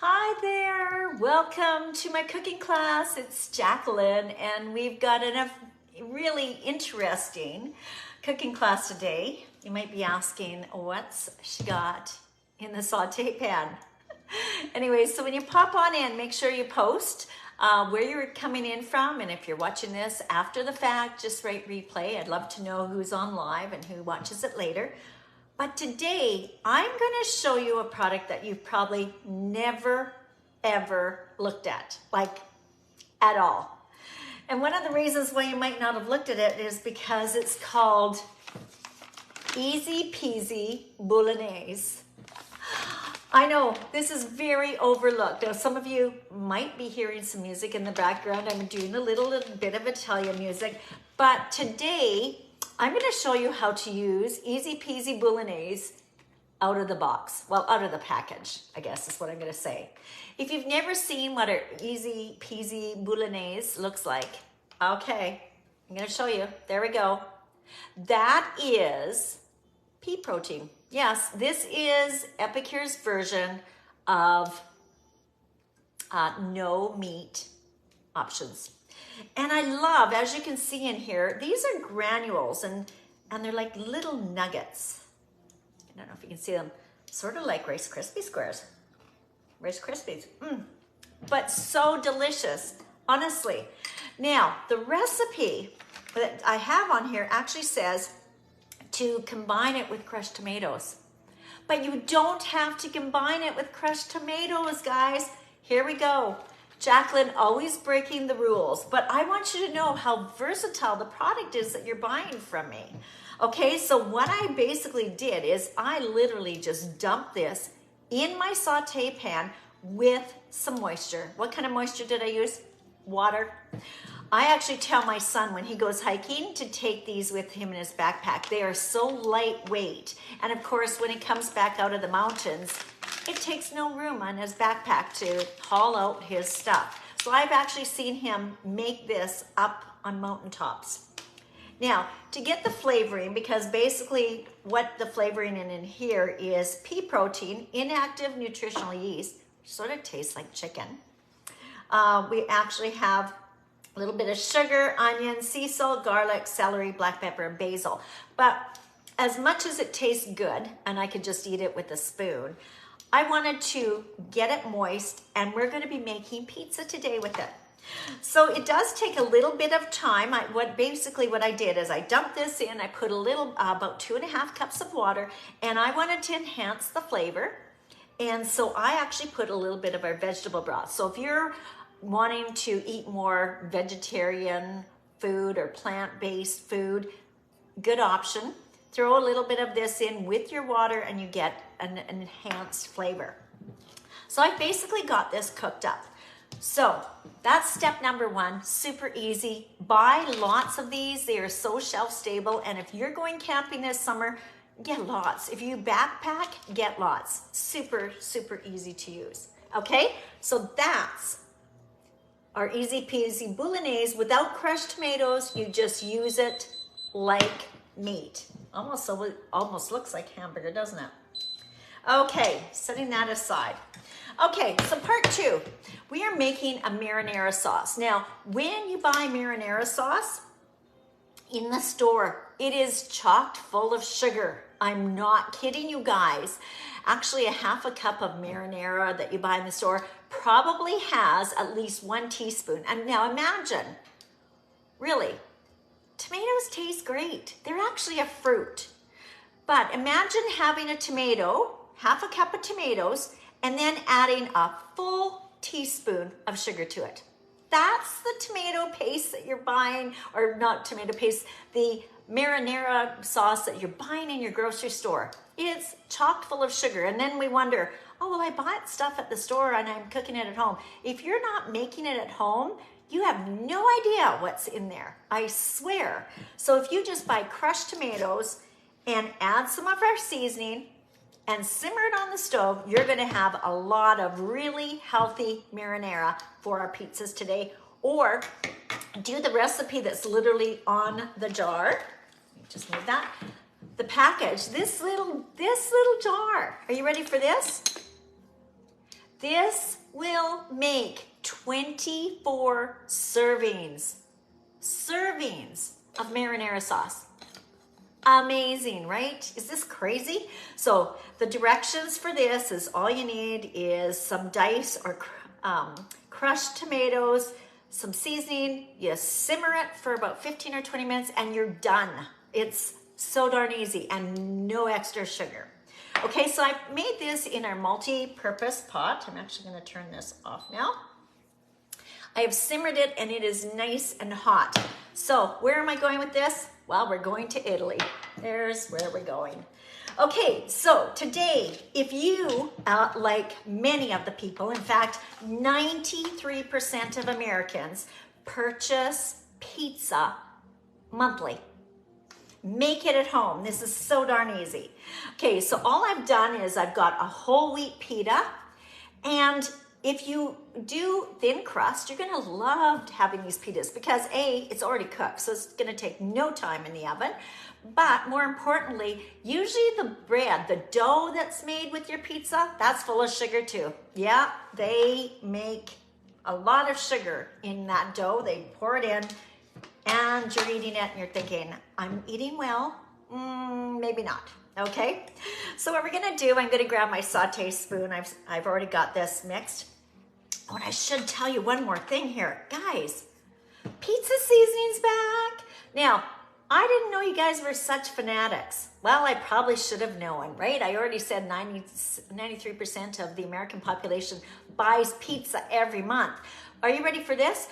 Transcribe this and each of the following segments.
Hi there, welcome to my cooking class. It's Jacqueline and we've got a really interesting cooking class today. You might be asking what's she got in the saute pan. Anyway, so when you pop on in, make sure you post where you're coming in from, and if you're watching this after the fact, just write replay. I'd love to know who's on live and who watches it later. But today, I'm gonna show you a product that you've probably never, ever looked at, like at all. And one of the reasons why you might not have looked at it is because it's called Easy Peasy Bolognese. I know, this is very overlooked. Now, some of you might be hearing some music in the background. I'm doing a little bit of Italian music, but today, I'm going to show you how to use Easy Peasy Bolognese out of the box. Well, out of the package, I guess is what I'm going to say. If you've never seen what an Easy Peasy Bolognese looks like, okay, I'm going to show you. There we go. That is pea protein. Yes, this is Epicure's version of no meat options. And I love, as you can see in here, these are granules and they're like little nuggets. I don't know if you can see them, sort of like Rice Krispie squares. Rice Krispies, but so delicious, honestly. Now, the recipe that I have on here actually says to combine it with crushed tomatoes. But you don't have to combine it with crushed tomatoes, guys. Here we go. Jacqueline always breaking the rules, but I want you to know how versatile the product is that you're buying from me. Okay, so what I basically did is I literally just dumped this in my saute pan with some moisture. What kind of moisture did I use? Water. I actually tell my son when he goes hiking to take these with him in his backpack. They are so lightweight. And of course, when he comes back out of the mountains, it takes no room on his backpack to haul out his stuff. So I've actually seen him make this up on mountaintops. Now, to get the flavoring, because basically what the flavoring in here is pea protein, inactive nutritional yeast, which sort of tastes like chicken. We actually have a little bit of sugar, onion, sea salt, garlic, celery, black pepper, and basil. But as much as it tastes good, and I could just eat it with a spoon, I wanted to get it moist, and we're going to be making pizza today with it. So it does take a little bit of time. Basically what I did is I dumped this in, I put a little, about 2.5 cups of water, and I wanted to enhance the flavor. And so I actually put a little bit of our vegetable broth. So if you're wanting to eat more vegetarian food or plant-based food, good option. Throw a little bit of this in with your water and you get an enhanced flavor. So I basically got this cooked up. So that's step number one, super easy. Buy lots of these. They are so shelf stable. And if you're going camping this summer, get lots. If you backpack, get lots. Super, super easy to use. Okay, so that's our Easy Peasy Bolognese without crushed tomatoes. You just use it like meat. Almost looks like hamburger, doesn't it? Okay, setting that aside. Okay, so part two, we are making a marinara sauce. Now, when you buy marinara sauce in the store, it is chocked full of sugar. I'm not kidding you guys. Actually, a 1/2 cup of marinara that you buy in the store probably has at least 1 teaspoon. And now imagine, really, tomatoes taste great. They're actually a fruit. But imagine having a tomato, 1/2 cup of tomatoes, and then adding a full teaspoon of sugar to it. That's the tomato paste that you're buying, or not tomato paste, the marinara sauce that you're buying in your grocery store. It's chock full of sugar. And then we wonder, oh, well, I bought stuff at the store and I'm cooking it at home. If you're not making it at home, you have no idea what's in there. I swear. So if you just buy crushed tomatoes and add some of our seasoning and simmer it on the stove, you're gonna have a lot of really healthy marinara for our pizzas today. Or do the recipe that's literally on the jar. Just move that. The package, this little jar. Are you ready for this? This will make 24 servings of marinara sauce. Amazing, right? Is this crazy? So the directions for this is all you need is some diced or crushed tomatoes, some seasoning. You simmer it for about 15 or 20 minutes and you're done. It's so darn easy and no extra sugar. Okay, so I made this in our multi-purpose pot. I'm actually going to turn this off now. I have simmered it and it is nice and hot. So where am I going with this? Well, we're going to Italy. There's where we're going. Okay, so today, if you, like many of the people, in fact, 93% of Americans purchase pizza monthly. Make it at home. This is so darn easy. Okay, so all I've done is I've got a whole wheat pita, and if you do thin crust, you're gonna love having these pitas because A, it's already cooked, so it's gonna take no time in the oven. But more importantly, usually the bread, the dough that's made with your pizza, that's full of sugar too. Yeah, they make a lot of sugar in that dough. They pour it in and you're eating it and you're thinking, I'm eating well, maybe not. Okay, so what we're gonna do, I'm gonna grab my saute spoon. I've already got this mixed. Oh, and I should tell you one more thing here. Guys, pizza seasoning's back. Now, I didn't know you guys were such fanatics. Well, I probably should have known, right? I already said 93% of the American population buys pizza every month. Are you ready for this?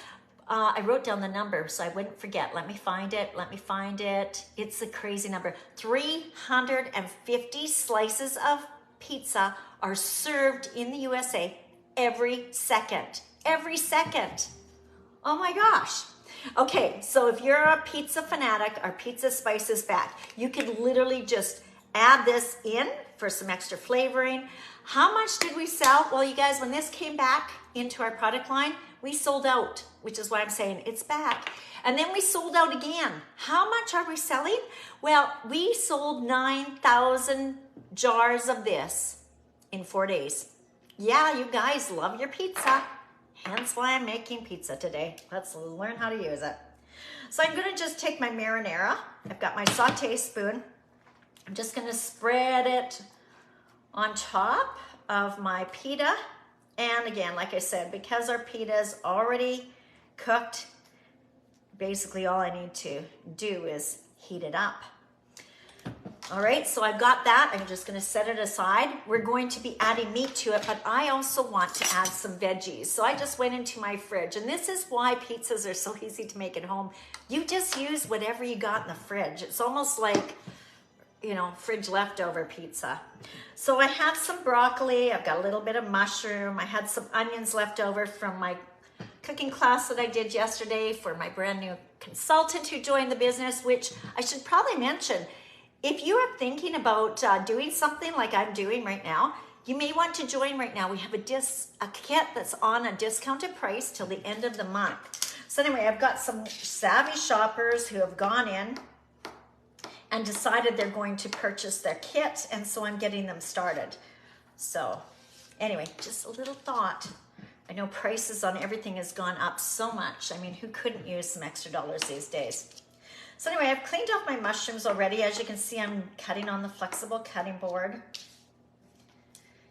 I wrote down the number so I wouldn't forget. Let me find it. It's a crazy number. 350 slices of pizza are served in the USA every second. Every second. Oh my gosh. Okay, so if you're a pizza fanatic, our pizza spice is back. You can literally just add this in for some extra flavoring. How much did we sell? Well, you guys, when this came back into our product line, we sold out, which is why I'm saying it's back. And then we sold out again. How much are we selling? Well, we sold 9,000 jars of this in 4 days. Yeah, you guys love your pizza. Hence why I'm making pizza today. Let's learn how to use it. So I'm gonna just take my marinara. I've got my saute spoon. I'm just gonna spread it on top of my pita. And again, like I said, because our pita is already cooked, basically all I need to do is heat it up. All right, so I've got that. I'm just gonna set it aside. We're going to be adding meat to it, but I also want to add some veggies. So I just went into my fridge, and this is why pizzas are so easy to make at home. You just use whatever you got in the fridge. It's almost like, you know, fridge leftover pizza. So I have some broccoli. I've got a little bit of mushroom. I had some onions left over from my cooking class that I did yesterday for my brand new consultant who joined the business, which I should probably mention. If you are thinking about doing something like I'm doing right now, you may want to join right now. We have a kit that's on a discounted price till the end of the month. So anyway, I've got some savvy shoppers who have gone in and decided they're going to purchase their kit, and so I'm getting them started. So anyway, just a little thought. I know prices on everything has gone up so much. I mean, who couldn't use some extra dollars these days? So anyway, I've cleaned off my mushrooms already. As you can see, I'm cutting on the flexible cutting board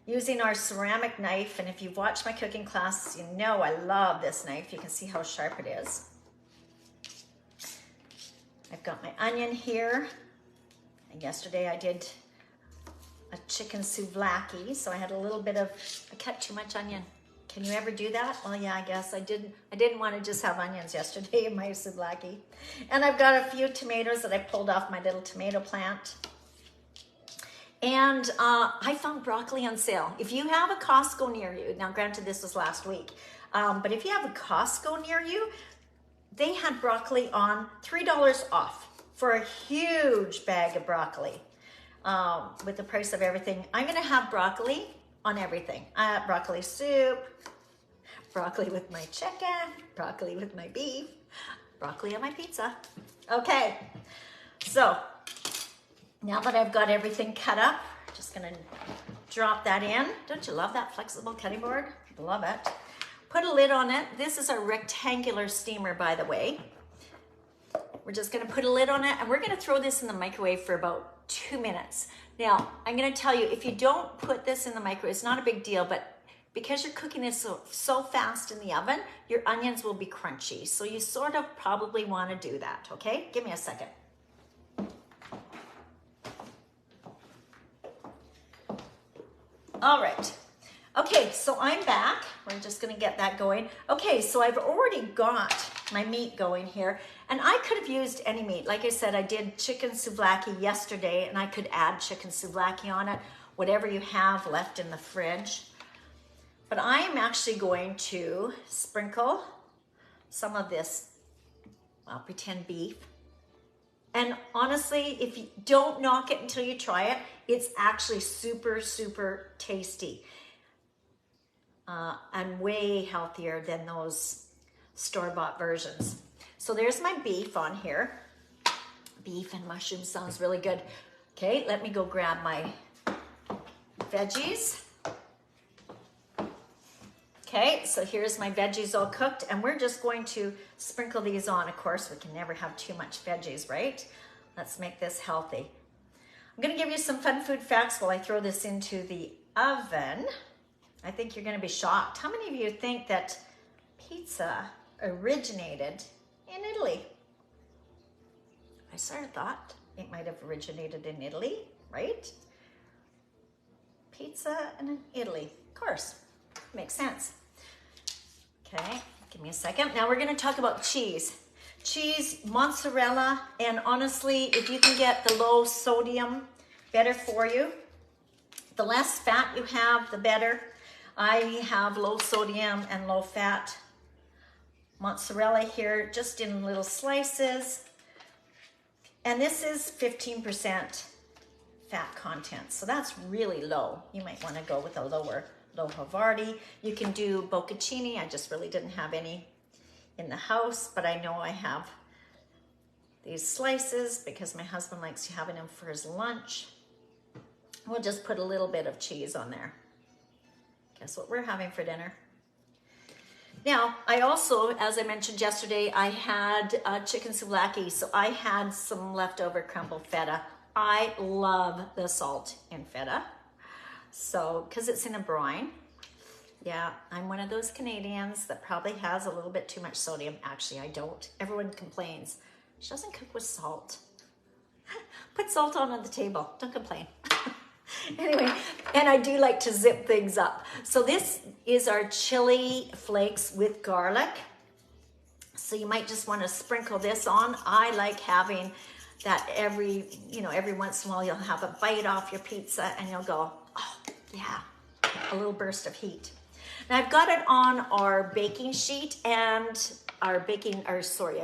using our ceramic knife. And if you've watched my cooking class, you know I love this knife. You can see how sharp it is. I've got my onion here. And yesterday I did a chicken souvlaki, so I had a little bit of, I cut too much onion. Can you ever do that? Well, yeah, I guess I didn't want to just have onions yesterday in my souvlaki. And I've got a few tomatoes that I pulled off my little tomato plant. And I found broccoli on sale. If you have a Costco near you, now granted this was last week, but if you have a Costco near you, they had broccoli on $3 off for a huge bag of broccoli. With the price of everything, I'm gonna have broccoli on everything. Broccoli soup, broccoli with my chicken, broccoli with my beef, broccoli on my pizza. Okay, so now that I've got everything cut up, just gonna drop that in. Don't you love that flexible cutting board? Love it. Put a lid on it. This is our rectangular steamer, by the way. We're just gonna put a lid on it and we're gonna throw this in the microwave for about 2 minutes. Now, I'm gonna tell you, if you don't put this in the microwave, it's not a big deal, but because you're cooking this so fast in the oven, your onions will be crunchy. So you sort of probably wanna do that, okay? Give me a second. All right. Okay, so I'm back. We're just gonna get that going. Okay, so I've already got my meat going here, and I could have used any meat. Like I said, I did chicken souvlaki yesterday, and I could add chicken souvlaki on it, whatever you have left in the fridge. But I am actually going to sprinkle some of this, I'll pretend beef. And honestly, if you don't knock it until you try it, it's actually super, super tasty. And way healthier than those store-bought versions. So there's my beef on here. Beef and mushroom sounds really good. Okay, let me go grab my veggies. Okay, so here's my veggies all cooked, and we're just going to sprinkle these on. Of course, we can never have too much veggies, right? Let's make this healthy. I'm gonna give you some fun food facts while I throw this into the oven. I think you're gonna be shocked. How many of you think that pizza originated in Italy? I sort of thought it might have originated in Italy, right? Pizza in Italy, of course, makes sense. Okay, give me a second. Now we're gonna talk about cheese. Cheese, mozzarella, and honestly, if you can get the low sodium, better for you. The less fat you have, the better. I have low sodium and low fat mozzarella here, just in little slices. And this is 15% fat content, so that's really low. You might want to go with a low Havarti. You can do bocconcini. I just really didn't have any in the house, but I know I have these slices because my husband likes having them for his lunch. We'll just put a little bit of cheese on there. Guess what we're having for dinner? Now, I also, as I mentioned yesterday, I had chicken souvlaki, so I had some leftover crumbled feta. I love the salt in feta, so, because it's in a brine. Yeah, I'm one of those Canadians that probably has a little bit too much sodium. Actually, I don't. Everyone complains. She doesn't cook with salt. Put salt on the table. Don't complain. Anyway, and I do like to zip things up. So this is our chili flakes with garlic. So you might just want to sprinkle this on. I like having that every once in a while you'll have a bite off your pizza and you'll go, oh yeah, a little burst of heat. Now I've got it on our baking sheet and our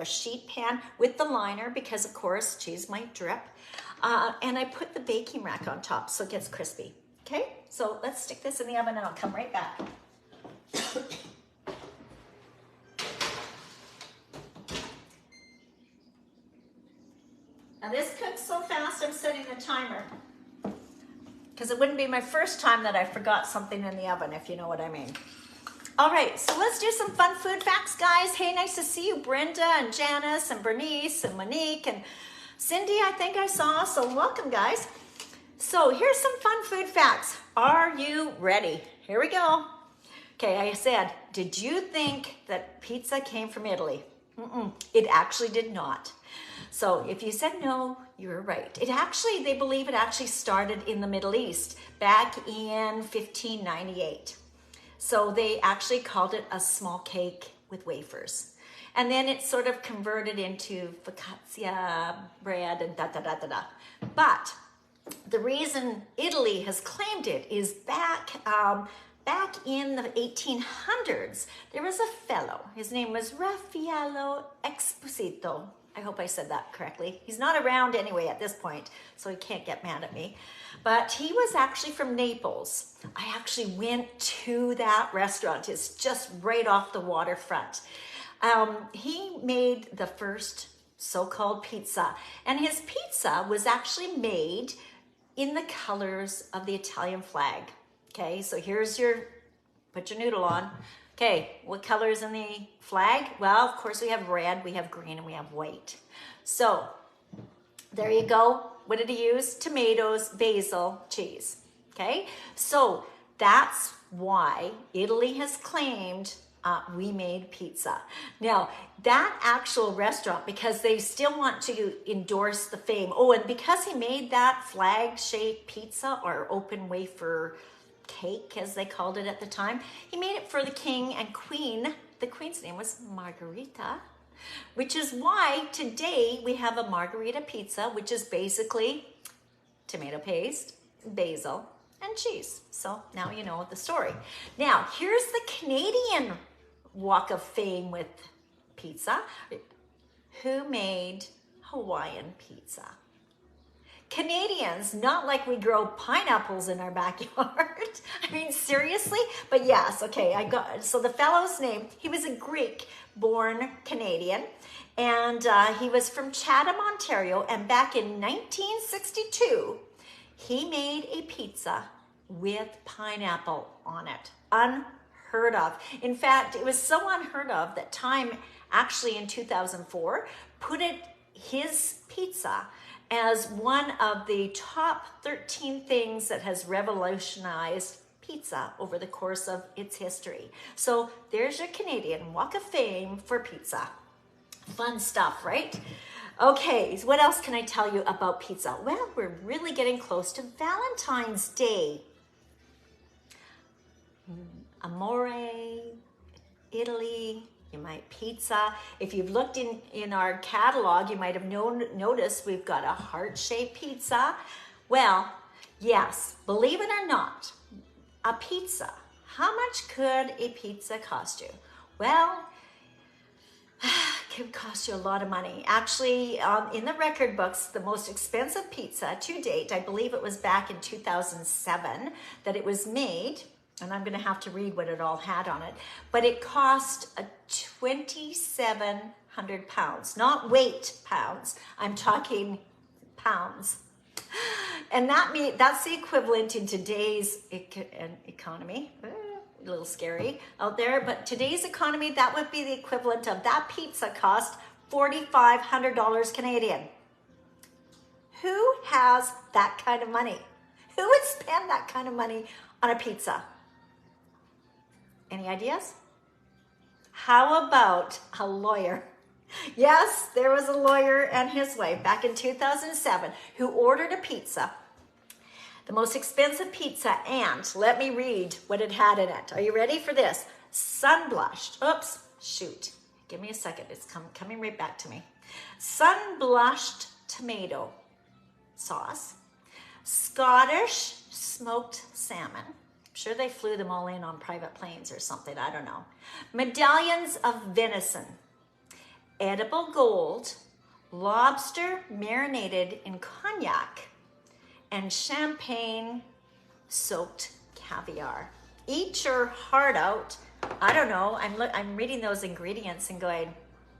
sheet pan with the liner because of course cheese might drip. And I put the baking rack on top so it gets crispy. Okay, so let's stick this in the oven and I'll come right back. Now this cooks so fast I'm setting a timer because it wouldn't be my first time that I forgot something in the oven, if you know what I mean. All right, so let's do some fun food facts, guys. Hey, nice to see you, Brenda and Janice and Bernice and Monique and Cindy, I think I saw, so welcome, guys. So here's some fun food facts. Are you ready? Here we go. Okay, I said, did you think that pizza came from Italy? It actually did not. So if you said no, you're right. They believe it actually started in the Middle East back in 1598. So they actually called it a small cake with wafers. And then it sort of converted into focaccia bread and da-da-da-da-da. But the reason Italy has claimed it is back in the 1800s, there was a fellow. His name was Raffaello Esposito. I hope I said that correctly. He's not around anyway at this point, so he can't get mad at me. But he was actually from Naples. I actually went to that restaurant. It's just right off the waterfront. He made the first so-called pizza, and his pizza was actually made in the colors of the Italian flag. Okay, so here's put your noodle on. Okay, what color is in the flag? Well, of course we have red, we have green, and we have white. So there you go. What did he use? Tomatoes, basil, cheese. Okay, so that's why Italy has claimed we made pizza. Now, that actual restaurant, because they still want to endorse the fame. Oh, and because he made that flag-shaped pizza, or open wafer cake, as they called it at the time, he made it for the king and queen. The queen's name was Margherita, which is why today we have a margherita pizza, which is basically tomato paste, basil, and cheese. So now you know the story. Now, here's the Canadian Walk of Fame with pizza. Who made Hawaiian pizza? Canadians, not like we grow pineapples in our backyard. I mean, seriously? But yes, okay, so the fellow's name, he was a Greek-born Canadian, and he was from Chatham, Ontario, and back in 1962, he made a pizza with pineapple on it. Unheard of. In fact, it was so unheard of that Time, actually in 2004, put his pizza as one of the top 13 things that has revolutionized pizza over the course of its history. So there's your Canadian Walk of Fame for pizza. Fun stuff, right? Okay, so what else can I tell you about pizza? Well, we're really getting close to Valentine's Day. Amore, Italy, you might pizza. If you've looked in our catalog, you might have noticed we've got a heart-shaped pizza. Well, yes, believe it or not, a pizza. How much could a pizza cost you? Well, it could cost you a lot of money. Actually, in the record books, the most expensive pizza to date, I believe it was back in 2007 that it was made, and I'm going to have to read what it all had on it, but it cost 2,700 pounds, not weight pounds. I'm talking pounds. And that's the equivalent in today's economy. A little scary out there, but today's economy, that would be the equivalent of that pizza cost $4,500 Canadian. Who has that kind of money? Who would spend that kind of money on a pizza? Any ideas? How about a lawyer? Yes, there was a lawyer and his wife back in 2007 who ordered a pizza, the most expensive pizza, and let me read what it had in it. Are you ready for this? Sun-blushed, oops, shoot. Give me a second, it's coming right back to me. Sun-blushed tomato sauce, Scottish smoked salmon. I'm sure they flew them all in on private planes or something, I don't know. Medallions of venison, edible gold, lobster marinated in cognac, and champagne-soaked caviar. Eat your heart out. I don't know. I'm reading those ingredients and going,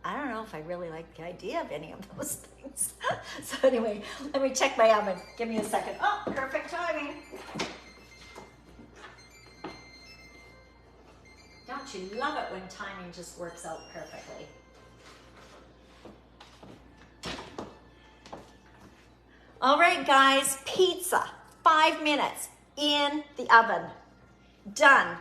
I don't know if I really like the idea of any of those things. So anyway, let me check my oven. Give me a second. Oh, perfect timing. Don't you love it when timing just works out perfectly? All right, guys, pizza, 5 minutes in the oven. Done.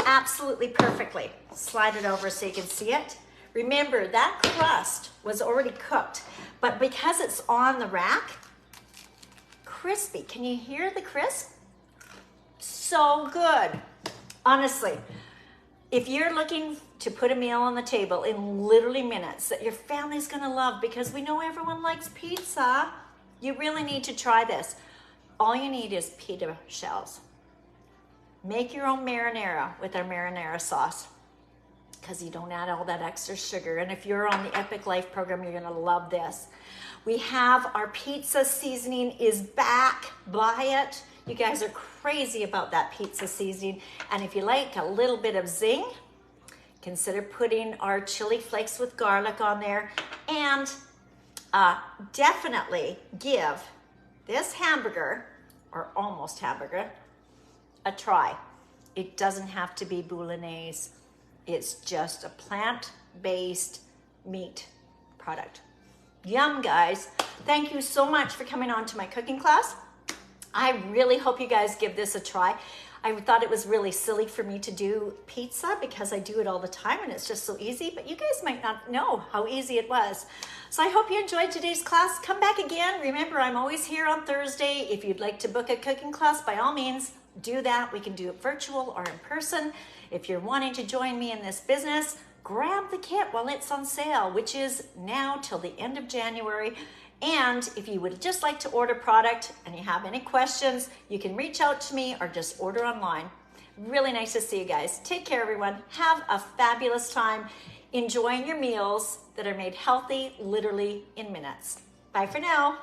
Absolutely perfectly. Slide it over so you can see it. Remember, that crust was already cooked, but because it's on the rack, crispy. Can you hear the crisp? So good. Honestly, if you're looking to put a meal on the table in literally minutes that your family's gonna love, because we know everyone likes pizza, you really need to try this. All you need is pita shells. Make your own marinara with our marinara sauce, because you don't add all that extra sugar. And if you're on the Epic Life program, you're gonna love this. We have our pizza seasoning is back. Buy it. You guys are crazy about that pizza seasoning. And if you like a little bit of zing, consider putting our chili flakes with garlic on there. And definitely give this hamburger, or almost hamburger, a try. It doesn't have to be Bolognese. It's just a plant-based meat product. Yum, guys. Thank you so much for coming on to my cooking class. I really hope you guys give this a try. I thought it was really silly for me to do pizza because I do it all the time and it's just so easy, but you guys might not know how easy it was. So I hope you enjoyed today's class. Come back again. Remember, I'm always here on Thursday. If you'd like to book a cooking class, by all means, do that. We can do it virtual or in person. If you're wanting to join me in this business, grab the kit while it's on sale, which is now till the end of January. And if you would just like to order product and you have any questions, you can reach out to me or just order online. Really nice to see you guys. Take care, everyone. Have a fabulous time enjoying your meals that are made healthy literally in minutes. Bye for now.